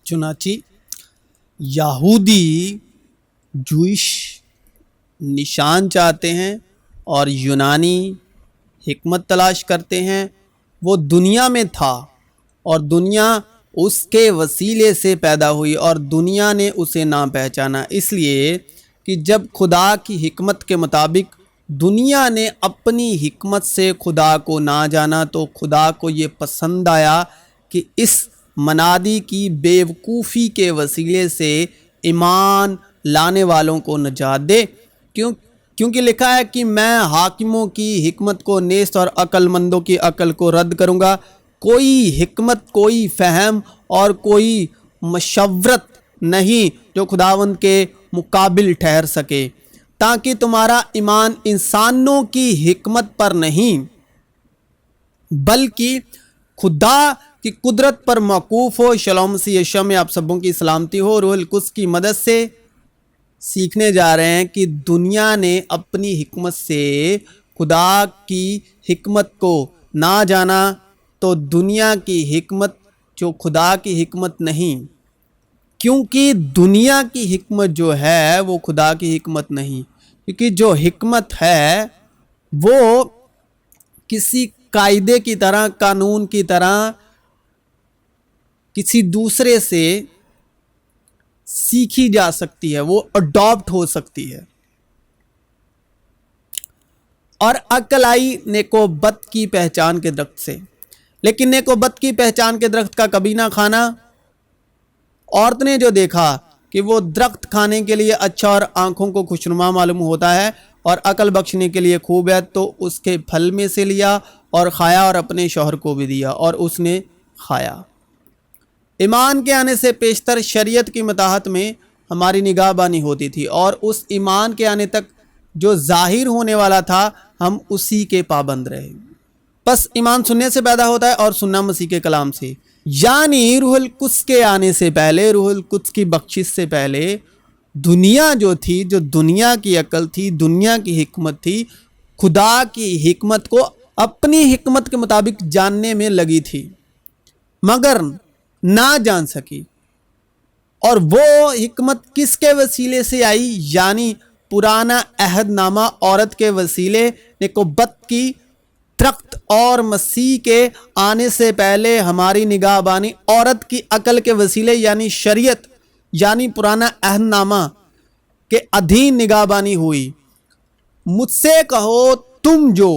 चुनाची यहूदी जूइश निशान चाहते हैं और यूनानी हिकमत तलाश करते हैं। वो दुनिया में था और दुनिया उसके वसीले से पैदा हुई और दुनिया ने उसे ना पहचाना, इसलिए कि जब खुदा की हिकमत के मुताबिक दुनिया ने अपनी हिकमत से खुदा को ना जाना तो खुदा को ये पसंद आया कि इस मनादी की बेवकूफ़ी के वसीले से ईमान लाने वालों को नजात दे। क्योंकि लिखा है कि मैं हाकिमों की हिकमत को नेस्त और अक्लमंदों की अक्ल को रद्द करूँगा। कोई हिकमत, कोई फ़हम और कोई मशवरत नहीं जो खुदावंद के मुकाबिल ठहर सके, ताकि तुम्हारा ईमान इंसानों की हिकमत पर नहीं बल्कि खुदा की कुदरत पर मौकूफ़ हो। शलोम मसीह यीशु में आप सबों की सलामती हो। रूहुल कुद्स की मदद से सीखने जा रहे हैं कि दुनिया ने अपनी हिकमत से खुदा की हिकमत को ना जाना तो दुनिया की हिकमत जो खुदा की हिकमत नहीं, क्योंकि दुनिया की हिकमत जो है वो खुदा की हिकमत नहीं, क्योंकि जो हिकमत है वो किसी कायदे की तरह, कानून की तरह किसी दूसरे से सीखी जा सकती है, वो अडॉप्ट हो सकती है। और अक्ल आई नेकोबत की पहचान के दरख्त से, लेकिन नेकोबत की पहचान के दरख्त का कभी ना खाना। औरत ने जो देखा कि वो दरख्त खाने के लिए अच्छा और आंखों को खुशनुमा मालूम होता है और अकल बख्शने के लिए खूब है, तो उसके फल में से लिया और खाया और अपने शौहर को भी दिया और उसने खाया। ईमान के आने से पेशतर शरीयत की मताहत में हमारी निगाहबानी होती थी और उस ईमान के आने तक जो ज़ाहिर होने वाला था हम उसी के पाबंद रहे। बस ईमान सुनने से पैदा होता है और सुनना मसीह के कलाम से, यानी रूहुल कुद्स के आने से पहले, रूहुल कुद्स की बख्शिश से पहले दुनिया जो थी, जो दुनिया की अकल थी, दुनिया की हिकमत थी, खुदा की हिकमत को अपनी हिकमत के मुताबिक जानने में लगी थी मगर ना जान सकी। और वो हिकमत किसके वसीले से आई, यानी पुराना अहदनामा औरत के वसीले नेकोबत की दरख्त और मसीह के आने से पहले हमारी निगाहबानी औरत की अकल के वसीले यानी शरीयत यानी पुराना अहदनामा के अधीन निगाहबानी हुई। मुझसे कहो तुम जो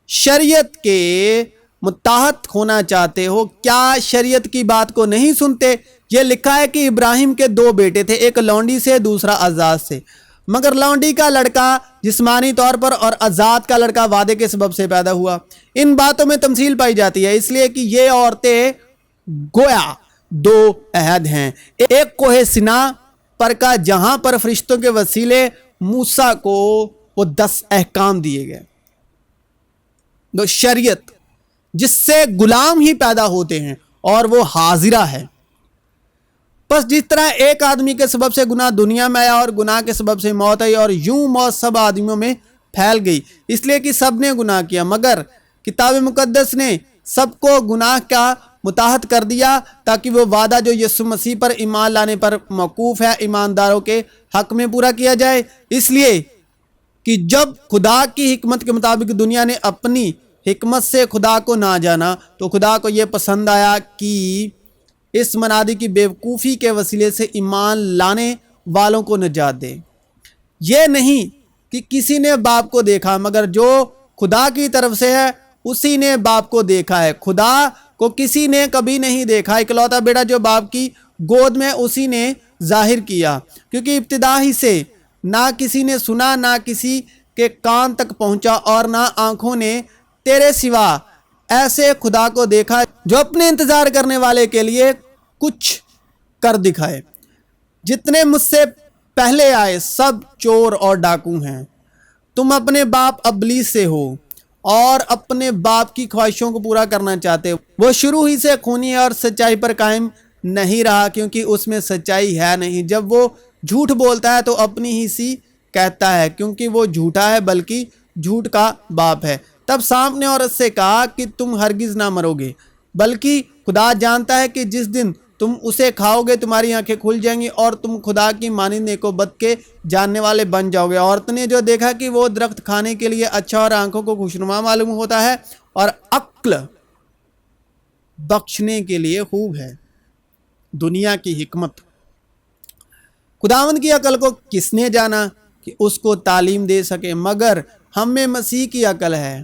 शरीयत के मुताहत होना चाहते हो, क्या शरीयत की बात को नहीं सुनते? ये लिखा है कि इब्राहिम के दो बेटे थे, एक लौंडी से दूसरा आज़ाद से, मगर लौंडी का लड़का जिस्मानी तौर पर और आज़ाद का लड़का वादे के सबब से पैदा हुआ। इन बातों में तमसील पाई जाती है, इसलिए कि ये औरतें गोया दो अहद हैं। एक कोहे सिना पर का जहां पर फरिश्तों के वसीले मूसा को वो 10 अहकाम दिए गए, दो शरीयत जिससे गुलाम ही पैदा होते हैं और वो हाजिरा है। बस जिस तरह एक आदमी के सबब से गुनाह दुनिया में आया और गुनाह के सबब से मौत आई और यूं मौत सब आदमियों में फैल गई, इसलिए कि सब ने गुनाह किया, मगर किताब मुकद्दस ने सबको गुनाह का मुताहत कर दिया ताकि वो वादा जो यीशु मसीह पर ईमान लाने पर मौकूफ़ है ईमानदारों के हक में पूरा किया जाए। इसलिए कि जब खुदा की हिकमत के मुताबिक दुनिया ने अपनी हिकमत से खुदा को ना जाना तो खुदा को ये पसंद आया कि इस मनादी की बेवकूफ़ी के वसीले से ईमान लाने वालों को निजात दे। ये नहीं कि किसी ने बाप को देखा, मगर जो खुदा की तरफ से है उसी ने बाप को देखा है। खुदा को किसी ने कभी नहीं देखा, इकलौता बेटा जो बाप की गोद में उसी ने जाहिर किया, क्योंकि इब्तिदा ही से ना किसी ने सुना, ना किसी के कान तक पहुंचा और ना आंखों ने तेरे सिवा ऐसे खुदा को देखा जो अपने इंतजार करने वाले के लिए कुछ कर दिखाए। जितने मुझसे पहले आए सब चोर और डाकू हैं। तुम अपने बाप अबलीस से हो और अपने बाप की ख्वाहिशों को पूरा करना चाहते हो। वो शुरू ही से खूनी और सच्चाई पर कायम नहीं रहा, क्योंकि उसमें सच्चाई है नहीं। जब वो झूठ बोलता है तो अपनी ही सी कहता है, क्योंकि वो झूठा है बल्कि झूठ का बाप है। तब सांप ने औरत से कहा कि तुम हरगिज ना मरोगे, बल्कि खुदा जानता है कि जिस दिन تم اسے کھاؤ گے تمہاری آنکھیں کھل جائیں گی اور تم خدا کی مانند نیک و بد کے جاننے والے بن جاؤ گے۔ عورت نے جو دیکھا کہ وہ درخت کھانے کے لیے اچھا اور آنکھوں کو خوشنما معلوم ہوتا ہے اور عقل بخشنے کے لیے خوب ہے۔ دنیا کی حکمت۔ خداوند کی عقل کو کس نے جانا کہ اس کو تعلیم دے سکے، مگر ہم میں مسیح کی عقل ہے،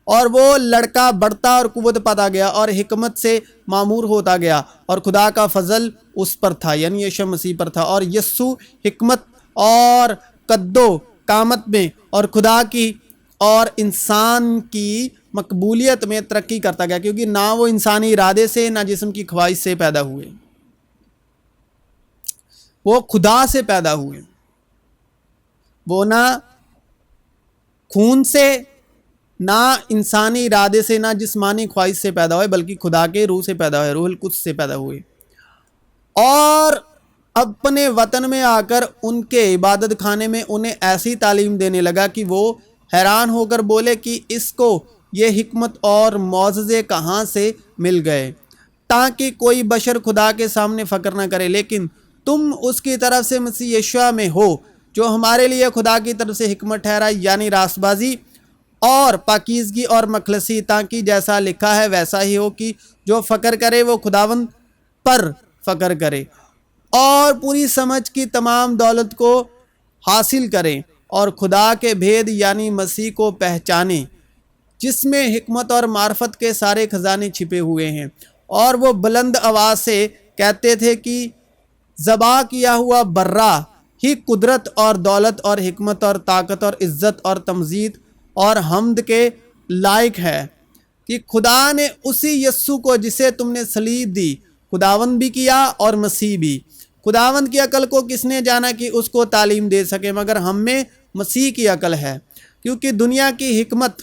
اور وہ لڑکا بڑھتا اور قوت پاتا گیا اور حکمت سے معمور ہوتا گیا، اور خدا کا فضل اس پر تھا، یعنی یسوع مسیح پر تھا، اور یسوع حکمت اور قد و قامت میں اور خدا کی اور انسان کی مقبولیت میں ترقی کرتا گیا، کیونکہ نہ وہ انسانی ارادے سے نہ جسم کی خواہش سے پیدا ہوئے، وہ خدا سے پیدا ہوئے۔ وہ نہ خون سے نہ انسانی ارادے سے نہ جسمانی خواہش سے پیدا ہوئے، بلکہ خدا کے روح سے پیدا ہوئے، روح القدس سے پیدا ہوئے، اور اپنے وطن میں آ کر ان کے عبادت خانے میں انہیں ایسی تعلیم دینے لگا کہ وہ حیران ہو کر بولے کہ اس کو یہ حکمت اور معجزے کہاں سے مل گئے، تاکہ کوئی بشر خدا کے سامنے فخر نہ کرے۔ لیکن تم اس کی طرف سے مسیح یسوع میں ہو، جو ہمارے لیے خدا کی طرف سے حکمت ٹھہرا، یعنی راست بازی اور پاکیزگی اور مخلصی، تاکہ جیسا لکھا ہے ویسا ہی ہو کہ جو فخر کرے وہ خداوند پر فخر کرے، اور پوری سمجھ کی تمام دولت کو حاصل کریں اور خدا کے بھید یعنی مسیح کو پہچانیں، جس میں حکمت اور معرفت کے سارے خزانے چھپے ہوئے ہیں۔ اور وہ بلند آواز سے کہتے تھے کہ ذبح کیا ہوا برا ہی قدرت اور دولت اور حکمت اور طاقت اور عزت اور تمجید اور حمد کے لائق ہے، کہ خدا نے اسی یسوع کو جسے تم نے صلیب دی خداوند بھی کیا اور مسیح بھی۔ خداوند کی عقل کو کس نے جانا کہ اس کو تعلیم دے سکے، مگر ہم میں مسیح کی عقل ہے، کیونکہ دنیا کی حکمت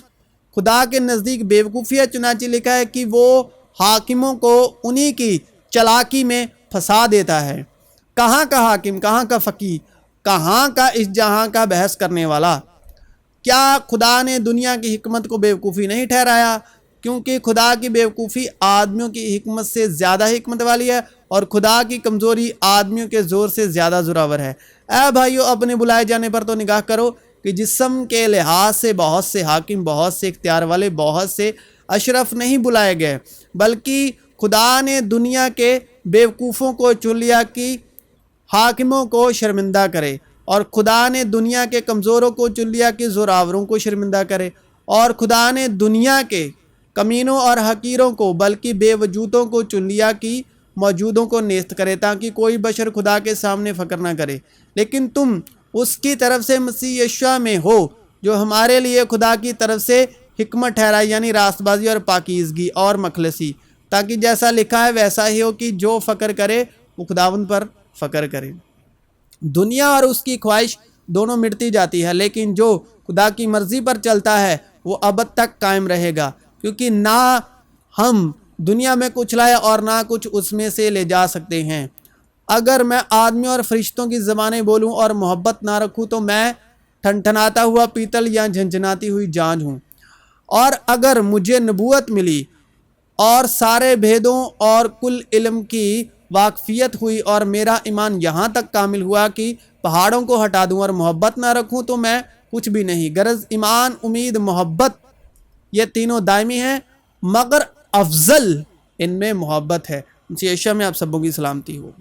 خدا کے نزدیک بیوقوفی ہے، چنانچہ لکھا ہے کہ وہ حاکموں کو انہی کی چلاکی میں پھنسا دیتا ہے۔ کہاں کا حاکم، کہاں کا فقیہ، کہاں کا اس جہاں کا بحث کرنے والا؟ کیا خدا نے دنیا کی حکمت کو بیوقوفی نہیں ٹھہرایا؟ کیونکہ خدا کی بیوقوفی آدمیوں کی حکمت سے زیادہ حکمت والی ہے، اور خدا کی کمزوری آدمیوں کے زور سے زیادہ زوراور ہے۔ اے بھائیو، اپنے بلائے جانے پر تو نگاہ کرو کہ جسم کے لحاظ سے بہت سے حاکم، بہت سے اختیار والے، بہت سے اشرف نہیں بلائے گئے، بلکہ خدا نے دنیا کے بیوقوفوں کو چن لیا کہ حاکموں کو شرمندہ کرے، اور خدا نے دنیا کے کمزوروں کو چن لیا کہ زوراوروں کو شرمندہ کرے، اور خدا نے دنیا کے کمینوں اور حقیروں کو بلکہ بے وجودوں کو چن لیا کہ موجودوں کو نیست کرے، تاکہ کوئی بشر خدا کے سامنے فخر نہ کرے۔ لیکن تم اس کی طرف سے مسیح یسوع میں ہو، جو ہمارے لیے خدا کی طرف سے حکمت ٹھہرا، یعنی راست بازی اور پاکیزگی اور مخلصی، تاکہ جیسا لکھا ہے ویسا ہی ہو کہ جو فخر کرے وہ خداوند پر فخر کرے۔ دنیا اور اس کی خواہش دونوں مٹتی جاتی ہے، لیکن جو خدا کی مرضی پر چلتا ہے وہ ابد تک قائم رہے گا، کیونکہ نہ ہم دنیا میں کچھ لائے اور نہ کچھ اس میں سے لے جا سکتے ہیں۔ اگر میں آدمیوں اور فرشتوں کی زبانیں بولوں اور محبت نہ رکھوں تو میں ٹھنٹھناتا ہوا پیتل یا جھنجھناتی ہوئی جانج ہوں، اور اگر مجھے نبوت ملی اور سارے بھیدوں اور کل علم کی واقفیت ہوئی اور میرا ایمان یہاں تک کامل ہوا کہ پہاڑوں کو ہٹا دوں اور محبت نہ رکھوں تو میں کچھ بھی نہیں۔ غرض ایمان، امید، محبت یہ تینوں دائمی ہیں، مگر افضل ان میں محبت ہے۔ یسوع میں آپ سبوں کی سلامتی ہو۔